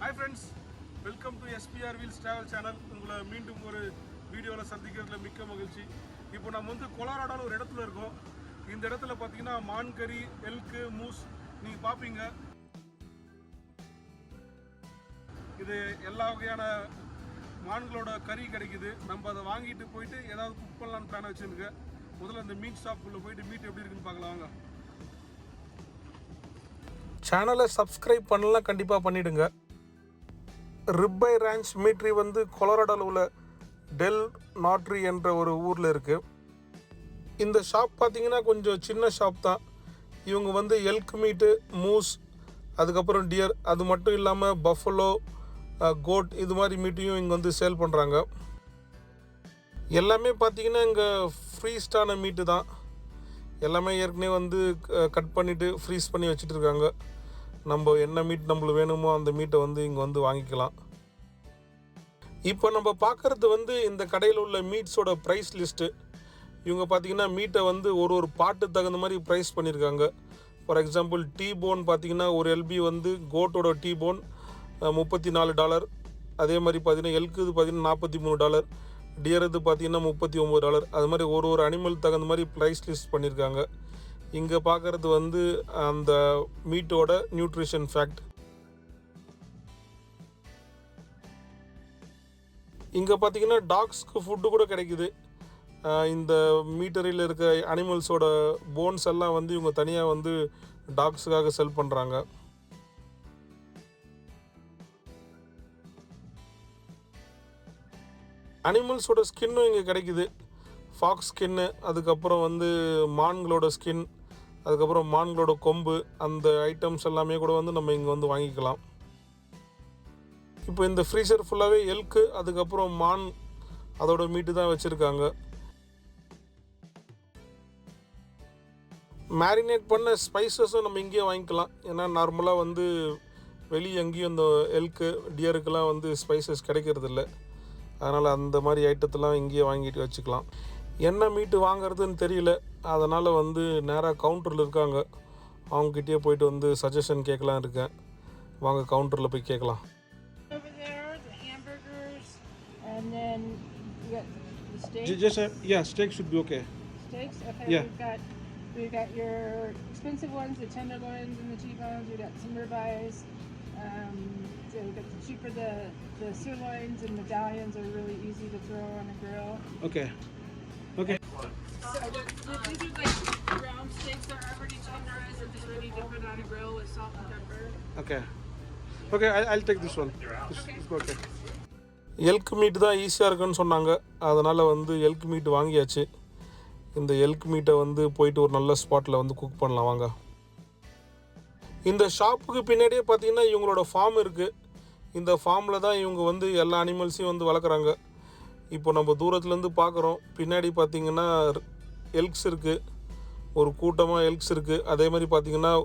Hi friends, welcome to SPRwheels travel channel. உங்களை மீண்டும் ஒரு வீடியோவில் சந்திக்கிறதுல மிக்க மகிழ்ச்சி. இப்போ நம்ம வந்து கொலராடோல ஒரு இடத்துல இருக்கோம். இந்த இடத்துல பார்த்தீங்கன்னா மான் கறி, எல்க்கு, மூஸ் நீங்கள் பார்ப்பீங்க. இது எல்லா வகையான மான்களோட கறி கிடைக்குது. நம்ம அதை வாங்கிட்டு போயிட்டு ஏதாவது குக் பண்ணலான்னு பிளான் வச்சுருக்கேன். முதல்ல அந்த மீட் ஷாப்புக்குள்ளே போயிட்டு மீட் எப்படி இருக்குன்னு பார்க்கலாம் வாங்க. சேனலை சப்ஸ்கிரைப் பண்ணலாம், கண்டிப்பாக பண்ணிவிடுங்க. ரிப்பை ரேஞ்ச் மீட்ரி வந்து கொலராடோவில் உள்ள டெல் நாட்ரி என்ற ஒரு ஊரில் இருக்குது. இந்த ஷாப் பார்த்திங்கன்னா கொஞ்சம் சின்ன ஷாப் தான். இவங்க வந்து எல்க் மீட்டு, மூஸ், அதுக்கப்புறம் டியர், அது மட்டும் இல்லாமல் பஃபலோ, கோட், இது மாதிரி மீட்டையும் இங்கே வந்து சேல் பண்ணுறாங்க. எல்லாமே பார்த்திங்கன்னா இங்கே ஃப்ரீஸ்டான மீட்டு தான். எல்லாமே ஏற்கனவே வந்து கட் பண்ணிவிட்டு ஃப்ரீஸ் பண்ணி வச்சுட்டு இருக்காங்க. நம்ம என்ன மீட் நம்மளுக்கு வேணுமோ அந்த மீட்டை வந்து இங்கே வந்து வாங்கிக்கலாம். இப்போ நம்ம பார்க்குறது வந்து இந்த கடையில் உள்ள மீட்ஸோட ப்ரைஸ் லிஸ்ட்டு. இவங்க பார்த்திங்கன்னா மீட்டை வந்து ஒரு பாட்டு தகுந்த மாதிரி ப்ரைஸ் பண்ணியிருக்காங்க. ஃபார் எக்ஸாம்பிள் டீ போன் பார்த்திங்கன்னா ஒரு எல்பி வந்து கோட்டோட டீ போன் $34. அதே மாதிரி பார்த்திங்கன்னா எல்க்கு இது பார்த்திங்கன்னா $43, டியர் இது பார்த்திங்கன்னா $39. அது மாதிரி ஒரு அனிமல் தகுந்த மாதிரி ப்ரைஸ் லிஸ்ட் பண்ணியிருக்காங்க. இங்கே பார்க்குறது வந்து அந்த மீட்டோட நியூட்ரிஷன் ஃபேக்ட். இங்கே பார்த்திங்கன்னா டாக்ஸ்க்கு ஃபுட்டு கூட கிடைக்குது. இந்த மீட்டரில் இருக்க அனிமல்ஸோட போன்ஸ் எல்லாம் வந்து இவங்க தனியாக வந்து டாக்ஸுக்காக செல் பண்ணுறாங்க. அனிமல்ஸோட ஸ்கின்னும் இங்கே கிடைக்குது. ஃபாக்ஸ் ஸ்கின்னு, அதுக்கப்புறம் வந்து மான்களோட ஸ்கின், அதுக்கப்புறம் மான்களோட கொம்பு, அந்த ஐட்டம்ஸ் எல்லாமே கூட வந்து நம்ம இங்கே வந்து வாங்கிக்கலாம். இப்போ இந்த ஃப்ரீசர் ஃபுல்லாகவே எல்க்கு, அதுக்கப்புறம் மான், அதோட மீட்டு தான் வச்சுருக்காங்க. மேரினேட் பண்ண ஸ்பைசஸும் நம்ம இங்கேயே வாங்கிக்கலாம். ஏன்னா நார்மலாக வந்து வெளியே எங்கேயும் இந்த எல்க்கு, டியருக்கெல்லாம் வந்து ஸ்பைசஸ் கிடைக்கிறதில்ல. அதனால் அந்த மாதிரி ஐட்டத்தெல்லாம் இங்கேயே வாங்கிட்டு வச்சுக்கலாம். என்ன மீட்டு வாங்கிறதுன்னு தெரியல, அதனால் வந்து நேராக கவுண்டரில் இருக்காங்க, அவங்ககிட்டயே போயிட்டு வந்து சஜஷன் கேட்கலாம் இருக்கேன். வாங்க கவுண்டரில் போய் கேட்கலாம். Steak should be okay. Steaks? Okay, Yeah. we've got your expensive ones, the tenderloins and the T-bones. We've got some ribeyes. So we've got the cheaper, the sirloins and medallions are really easy to throw on a grill. Okay. So these are like ground steaks that are already tenderized. They're just ready to put on a grill with salt and pepper. Okay, I'll take this one. Okay. Elk meet தான் ஈஸியாக இருக்குன்னு சொன்னாங்க, அதனால் வந்து elk meet வாங்கியாச்சு. இந்த elk மீட்டை வந்து போயிட்டு ஒரு நல்ல ஸ்பாட்டில் வந்து குக் பண்ணலாம் வாங்க. இந்த ஷாப்புக்கு பின்னாடியே பார்த்திங்கன்னா இவங்களோட ஃபார்ம் இருக்குது. இந்த ஃபார்மில் தான் இவங்க வந்து எல்லா அனிமல்ஸையும் வந்து வளர்க்குறாங்க. இப்போ நம்ம தூரத்துலேருந்து பார்க்குறோம், பின்னாடி பார்த்திங்கன்னா எல்க்ஸ் இருக்குது, ஒரு கூட்டமாக எல்க்ஸ் இருக்குது. அதே மாதிரி பார்த்திங்கன்னா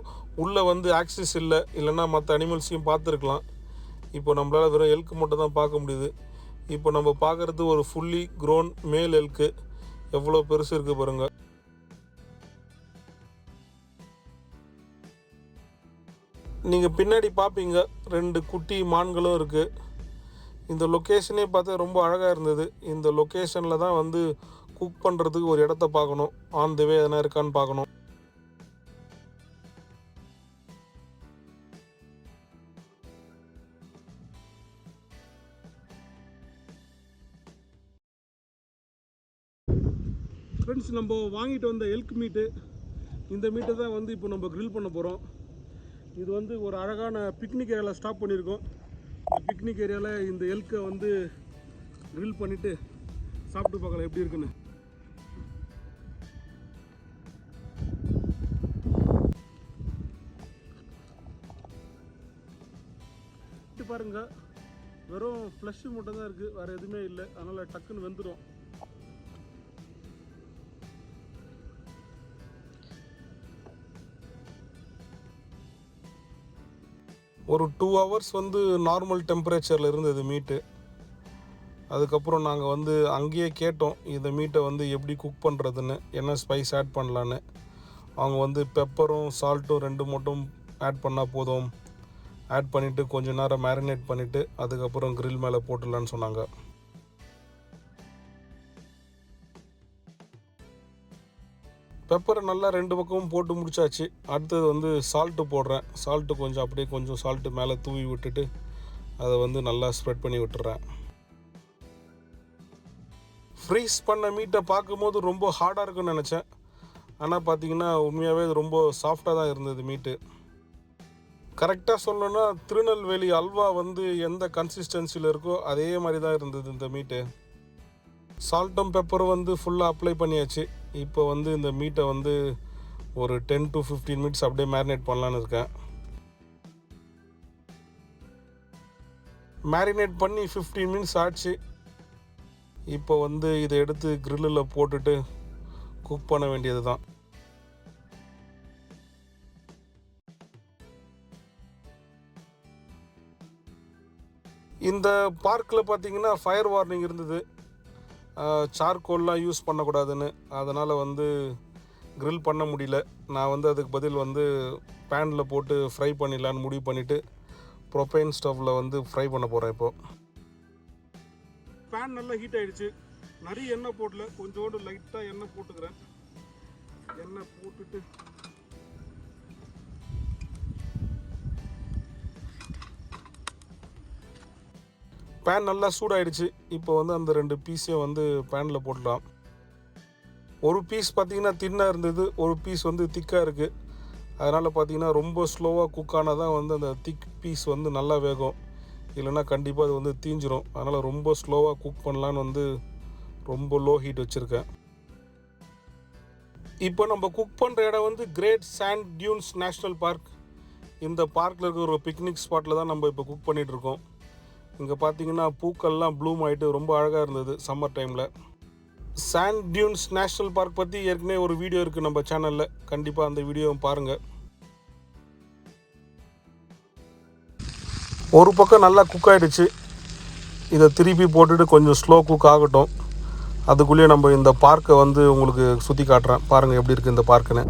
உள்ளே வந்து ஆக்சஸ் இல்லைன்னா மற்ற அனிமல்ஸையும் பார்த்துருக்கலாம். இப்போ நம்மளால் வெறும் எல்க்கு மட்டும் தான் பார்க்க முடியுது. இப்போ நம்ம பார்க்குறது ஒரு ஃபுல்லி க்ரோன் மேல் எல்க்கு. எவ்வளோ பெருசு இருக்குது பாருங்கள். நீங்கள் பின்னாடி பார்ப்பீங்க 2 குட்டி மான்களும் இருக்குது. இந்த லொக்கேஷனே பார்த்தா ரொம்ப அழகாக இருந்தது. இந்த லொக்கேஷனில் தான் வந்து குக் பண்ணுறதுக்கு ஒரு இடத்த பார்க்கணும். ஆன் தி வே எதனா இருக்கான்னு பார்க்கணும். ஃப்ரெண்ட்ஸ், நம்ம வாங்கிட்டு வந்த எல்க் மீட்டு, இந்த மீட்டை தான் வந்து இப்போ நம்ம க்ரில் பண்ண போகிறோம். இது வந்து ஒரு அழகான பிக்னிக் ஏரியாவில் ஸ்டாப் பண்ணியிருக்கோம். பிக்னிக் ஏரியாவில் இந்த எல்க்கை வந்து க்ரில் பண்ணிவிட்டு சாப்பிட்டு பார்க்கலாம் எப்படி இருக்குன்னு. பாருங்கள், வெறும் ஃப்ளஷ்ஷு மட்டும் தான் இருக்குது, வேறு எதுவுமே இல்லை. அதனால் டக்குன்னு வெந்துடும். ஒரு 2 hours வந்து நார்மல் டெம்பரேச்சரில் இருந்தது மீட்டு. அதுக்கப்புறம் நாங்கள் வந்து அங்கேயே கேட்டோம் இந்த மீட்டை வந்து எப்படி குக் பண்ணுறதுன்னு, என்ன ஸ்பைஸ் ஆட் பண்ணலான்னு. அவங்க வந்து பெப்பரும் சால்ட்டும் 2 மட்டும் ஆட் பண்ணால் போதும் ஆட் பண்ணிவிட்டு கொஞ்சம் நேரம் மேரினேட் பண்ணிவிட்டு அதுக்கப்புறம் grill மேலே போட்டுடலான்னு சொன்னாங்க. பெப்பரை நல்லா 2 பக்கமும் போட்டு முடிச்சாச்சு. அடுத்தது வந்து சால்ட்டு போடுறேன். சால்ட்டு கொஞ்சம் அப்படியே கொஞ்சம் சால்ட்டு மேலே தூவி விட்டுட்டு அதை வந்து நல்லா ஸ்ப்ரெட் பண்ணி விட்டுறேன். ஃப்ரீஸ் பண்ண மீட்டை பார்க்கும்போது ரொம்ப ஹார்டாக இருக்குன்னு நினச்சேன். ஆனால் பார்த்தீங்கன்னா உண்மையாகவே இது ரொம்ப சாஃப்டாக தான் இருந்தது மீட்டு. கரெக்டாக சொல்லணும்னா திருநெல்வேலி அல்வா வந்து எந்த கன்சிஸ்டன்சியில் இருக்கோ அதே மாதிரி தான் இருந்தது இந்த மீட்டு. சால்ட்டும் பெப்பரும் வந்து ஃபுல்லாக அப்ளை பண்ணியாச்சு. இப்போ வந்து இந்த மீட்டை வந்து ஒரு 10 to 15 மினிட்ஸ் அப்படியே மேரினேட் பண்ணலான்னு இருக்கேன். மேரினேட் பண்ணி 15 மினிட்ஸ் ஆச்சு. இப்போ வந்து இதை எடுத்து கிரில்லில் போட்டுட்டு குக் பண்ண வேண்டியது தான். இந்த பார்க்கில் பார்த்தீங்கன்னா ஃபயர் வார்னிங் இருந்தது. சார்கோல்லாம் யூஸ் பண்ணக்கூடாதுன்னு. அதனால் வந்து grill பண்ண முடியல. நான் வந்து அதுக்கு பதில் வந்து பேனில் போட்டு ஃப்ரை பண்ணிடலான்னு முடிவு பண்ணிவிட்டு ப்ரொபைன் ஸ்டவ்வில் வந்து ஃப்ரை பண்ண போகிறேன். இப்போது பேன் நல்லா ஹீட் ஆகிடுச்சு. நிறைய எண்ணெய் போடல, கொஞ்சோண்டு லைட்டாக எண்ணெய் போட்டுக்கிறேன். எண்ணெய் போட்டுட்டு பேன் நல்லா சூடாயிடுச்சு. இப்போ வந்து அந்த 2 பீஸையும் வந்து பேனில் போடலாம். ஒரு பீஸ் பார்த்திங்கன்னா தின்னாக இருந்தது, ஒரு பீஸ் வந்து திக்காக இருக்குது. அதனால் பார்த்திங்கன்னா ரொம்ப ஸ்லோவாக குக் ஆனால் தான் வந்து அந்த திக் பீஸ் வந்து நல்லா வேகும். இல்லைன்னா கண்டிப்பாக அது வந்து தீஞ்சிரும். அதனால் ரொம்ப ஸ்லோவாக குக் பண்ணலான்னு வந்து ரொம்ப லோ ஹீட் வச்சுருக்கேன். இப்போ நம்ம குக் பண்ணுற இடம் வந்து great sand dunes national park. இந்த பார்க்கில் இருக்கிற ஒரு பிக்னிக் ஸ்பாட்டில் தான் நம்ம இப்போ குக் பண்ணிகிட்ருக்கோம். இங்கே பார்த்தீங்கன்னா பூக்கள்லாம் ப்ளூம் ஆகிட்டு ரொம்ப அழகாக இருந்தது சம்மர் டைமில். சாண்ட் டியூன்ஸ் நேஷ்னல் பார்க் பற்றி ஏற்கனவே ஒரு வீடியோ இருக்குது நம்ம சேனலில், கண்டிப்பாக அந்த வீடியோவை பாருங்கள். ஒரு பக்கம் நல்லா குக் ஆகிடுச்சு. இதை திருப்பி போட்டுட்டு கொஞ்சம் ஸ்லோ குக் ஆகட்டும். அதுக்குள்ளேயே நம்ம இந்த பார்க்கை வந்து உங்களுக்கு சுற்றி காட்டுறேன். பாருங்கள் எப்படி இருக்குது இந்த பார்க்குன்னு.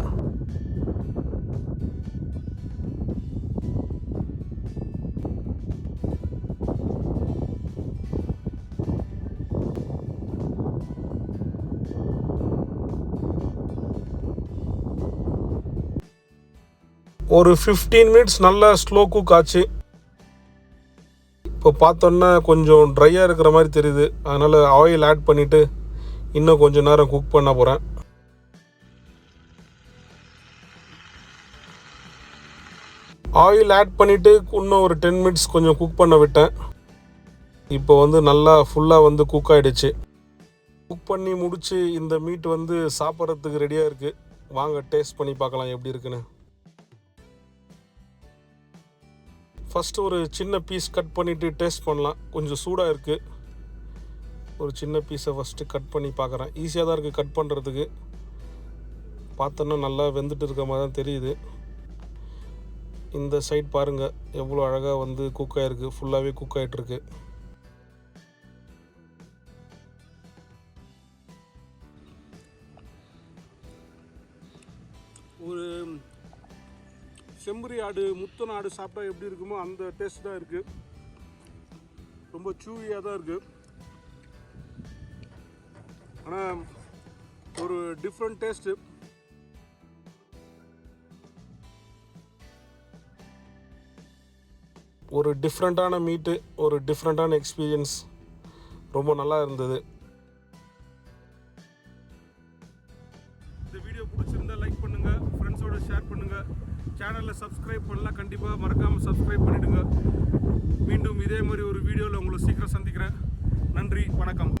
ஒரு 15 மினிட்ஸ் நல்லா ஸ்லோ குக் ஆச்சு. இப்போ பார்த்தோன்னா கொஞ்சம் ட்ரையாக இருக்கிற மாதிரி தெரியுது. அதனால் ஆயில் ஆட் பண்ணிவிட்டு இன்னும் கொஞ்சம் நேரம் குக் பண்ண போகிறேன். ஆயில் ஆட் பண்ணிவிட்டு இன்னும் ஒரு 10 மினிட்ஸ் கொஞ்சம் குக் பண்ண விட்டேன். இப்போ வந்து நல்லா ஃபுல்லாக வந்து குக் ஆகிடுச்சு. குக் பண்ணி முடித்து இந்த மீட் வந்து சாப்பிட்றதுக்கு ரெடியாக இருக்குது. வாங்க டேஸ்ட் பண்ணி பார்க்கலாம் எப்படி இருக்குன்னு. ஃபஸ்ட்டு ஒரு சின்ன பீஸ் கட் பண்ணிவிட்டு டேஸ்ட் பண்ணலாம். கொஞ்சம் சூடாக இருக்குது. ஒரு சின்ன பீஸை ஃபஸ்ட்டு கட் பண்ணி பார்க்குறேன். ஈஸியாக தான் இருக்குது கட் பண்ணுறதுக்கு. பார்த்தோன்னா நல்லா வெந்துட்டு இருக்க மாதிரி தான் தெரியுது. இந்த சைட் பாருங்கள் எவ்வளோ அழகாக வந்து குக் ஆகிருக்கு. ஃபுல்லாகவே குக் ஆகிட்டுருக்கு. ஒரு செம்பரி ஆடு, முத்தன ஆடு சாப்பிட்டா எப்படி இருக்குமோ அந்த டேஸ்ட் தான் இருக்குது. ரொம்ப சூவியாக தான் இருக்குது. ஆனால் ஒரு டிஃப்ரெண்ட் டேஸ்ட்டு. ஒரு டிஃப்ரெண்ட்டான மீட்டு, ஒரு டிஃப்ரெண்ட்டான எக்ஸ்பீரியன்ஸ். ரொம்ப நல்லா இருந்தது. இந்த வீடியோ பிடிச்சிருந்தா லைக் பண்ணுங்கள், ஃப்ரெண்ட்ஸோடு ஷேர் பண்ணுங்கள். சேனலில் சப்ஸ்கிரைப் பண்ணலாம், கண்டிப்பாக மறக்காமல் சப்ஸ்கிரைப் பண்ணிவிடுங்க. மீண்டும் இதே மாதிரி ஒரு வீடியோவில் உங்களை சீக்கிரம் சந்திக்கிறேன். நன்றி, வணக்கம்.